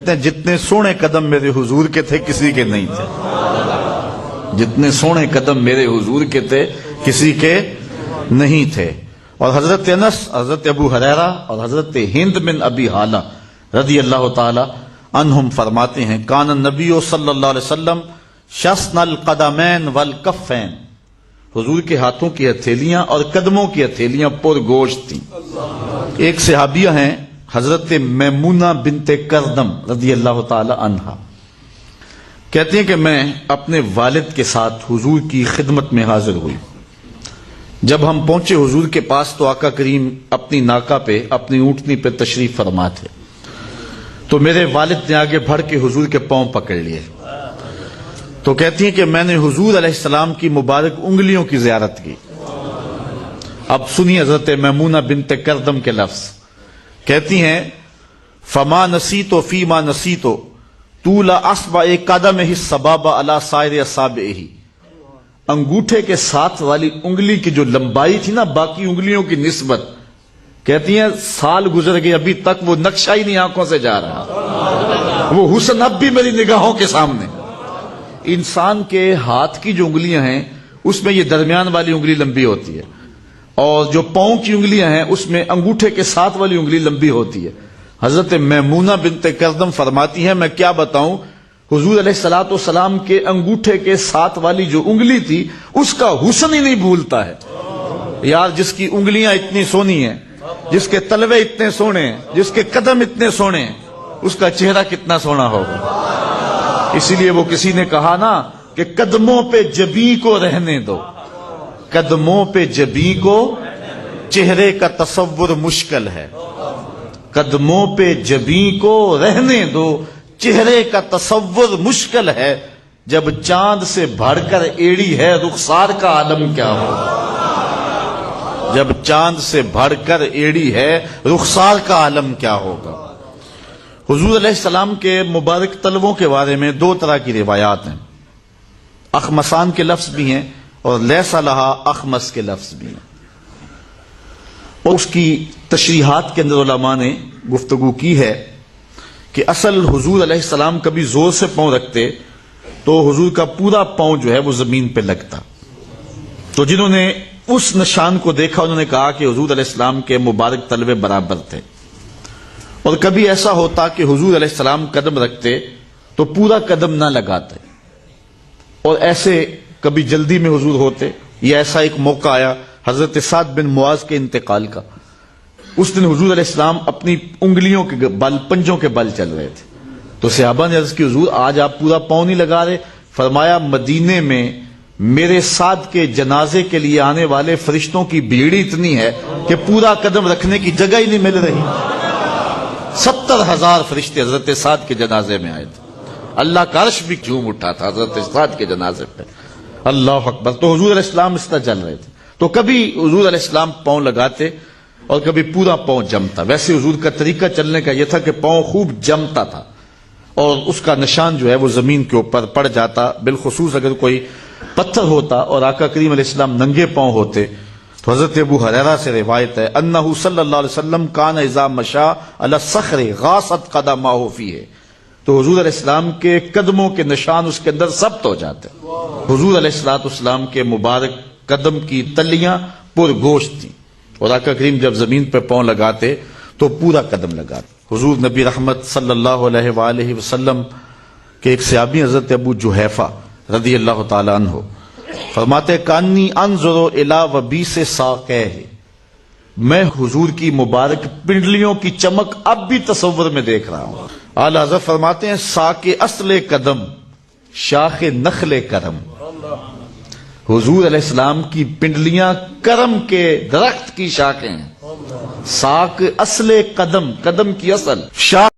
جتنے سونے قدم میرے حضور کے تھے کسی کے نہیں تھے، جتنے سونے قدم میرے حضور کے تھے کسی کے نہیں تھے۔ اور حضرت انس، حضرت ابو ہریرہ اور حضرت ہند بن ابی حالہ رضی اللہ تعالی عنہم فرماتے ہیں کان النبی صلی اللہ علیہ وسلم شسن القدمین والکفین، حضور کے ہاتھوں کی ہتھیلیاں اور قدموں کی ہتھیلیاں پر گوشت تھیں۔ ایک صحابیہ ہیں حضرت میمونہ بنت کردم رضی اللہ تعالی عنہا، کہتے ہیں کہ میں اپنے والد کے ساتھ حضور کی خدمت میں حاضر ہوئی۔ جب ہم پہنچے حضور کے پاس تو آقا کریم اپنی ناکہ پہ، اپنی اونٹنی پہ تشریف فرما تھے، تو میرے والد نے آگے بڑھ کے حضور کے پاؤں پکڑ لیے، تو کہتی ہیں کہ میں نے حضور علیہ السلام کی مبارک انگلیوں کی زیارت کی۔ اب سنی حضرت میمونہ بنت کردم کے لفظ، کہتی ہیں فما نسیتو فیما نسیتو طول اصبع قدمہ السبابہ علی سائر اصابعہ، انگوٹھے کے ساتھ والی انگلی کی جو لمبائی تھی نا باقی انگلیوں کی نسبت، کہتی ہیں سال گزر گئے ابھی تک وہ نقشہ ہی نہیں آنکھوں سے جا رہا، وہ حسن اب بھی میری نگاہوں کے سامنے۔ انسان کے ہاتھ کی جو انگلیاں ہیں اس میں یہ درمیان والی انگلی لمبی ہوتی ہے، اور جو پاؤں کی انگلیاں ہیں اس میں انگوٹھے کے ساتھ والی انگلی لمبی ہوتی ہے۔ حضرت میمونہ بنت کردم فرماتی ہیں میں کیا بتاؤں، حضور علیہ الصلوۃ والسلام کے انگوٹھے کے ساتھ والی جو انگلی تھی اس کا حسن ہی نہیں بھولتا ہے۔ یار جس کی انگلیاں اتنی سونی ہیں، جس کے تلوے اتنے سونے ہیں، جس کے قدم اتنے سونے ہیں، اس کا چہرہ کتنا سونا ہوگا۔ اسی لیے وہ کسی نے کہا نا کہ قدموں پہ جبیں کو رہنے دو، قدموں پہ جبیں کو چہرے کا تصور مشکل ہے، قدموں پہ جبیں کو رہنے دو چہرے کا تصور مشکل ہے، جب چاند سے بڑھ کر ایڑی ہے رخسار کا عالم کیا ہوگا، جب چاند سے بڑھ کر ایڑی ہے رخسار کا عالم کیا ہوگا۔ حضور علیہ السلام کے مبارک تلووں کے بارے میں دو طرح کی روایات ہیں، اخمسان کے لفظ بھی ہیں اور لیسا لہا اخمس کے لفظ بھی ہیں، اور اس کی تشریحات کے اندر علماء نے گفتگو کی ہے کہ اصل حضور علیہ السلام کبھی زور سے پاؤں رکھتے تو حضور کا پورا پاؤں جو ہے وہ زمین پہ لگتا، تو جنہوں نے اس نشان کو دیکھا انہوں نے کہا کہ حضور علیہ السلام کے مبارک تلوے برابر تھے۔ اور کبھی ایسا ہوتا کہ حضور علیہ السلام قدم رکھتے تو پورا قدم نہ لگاتے، اور ایسے کبھی جلدی میں حضور ہوتے، یا ایسا ایک موقع آیا حضرت سعد بن معاذ کے انتقال کا، اس دن حضور علیہ السلام اپنی انگلیوں کے بل، پنجوں کے بل چل رہے تھے، تو صحابہ نے عرض کی حضور آج آپ پورا پاؤں نہیں لگا رہے؟ فرمایا مدینے میں میرے سعد کے جنازے کے لیے آنے والے فرشتوں کی بھیڑ اتنی ہے کہ پورا قدم رکھنے کی جگہ ہی نہیں مل رہی۔ 70,000 فرشتے حضرت سعد کے جنازے میں آئے تھے، اللہ کا عرش بھی جھوم اٹھا تھا حضرت سعد کے جنازے پہ، اللہ اکبر۔ تو حضور علیہ السلام اس طرح چل رہے تھے، تو کبھی حضور علیہ السلام پاؤں لگاتے اور کبھی پورا پاؤں جمتا۔ ویسے حضور کا طریقہ چلنے کا یہ تھا کہ پاؤں خوب جمتا تھا اور اس کا نشان جو ہے وہ زمین کے اوپر پڑ جاتا، بالخصوص اگر کوئی پتھر ہوتا اور آقا کریم علیہ السلام ننگے پاؤں ہوتے۔ تو حضرت ابو ہریرہ سے روایت ہے انہ صلی اللہ علیہ وسلم کان اذا مشى علی الصخر غاصت قدمہ فیہ، تو حضور علیہ السلام کے قدموں کے نشان اس کے اندر ثبت ہو جاتے۔ حضور علیہ السلام کے مبارک قدم کی تلیاں پر گوشت تھیں، اور آقا کریم جب زمین پہ پاؤں لگاتے تو پورا قدم لگاتے۔ حضور نبی رحمت صلی اللہ علیہ وآلہ وسلم کے ایک صحابی حضرت ابو جحیفہ رضی اللہ تعالی عنہ فرماتے کانی انظر الی وبیس ساقیہ، میں حضور کی مبارک پنڈلیوں کی چمک اب بھی تصور میں دیکھ رہا ہوں۔ اعلی حضرت فرماتے ہیں ساق اصل قدم شاخ نخل کرم، حضور علیہ السلام کی پنڈلیاں کرم کے درخت کی شاخیں ہیں، ساق اصل قدم، قدم کی اصل شاخ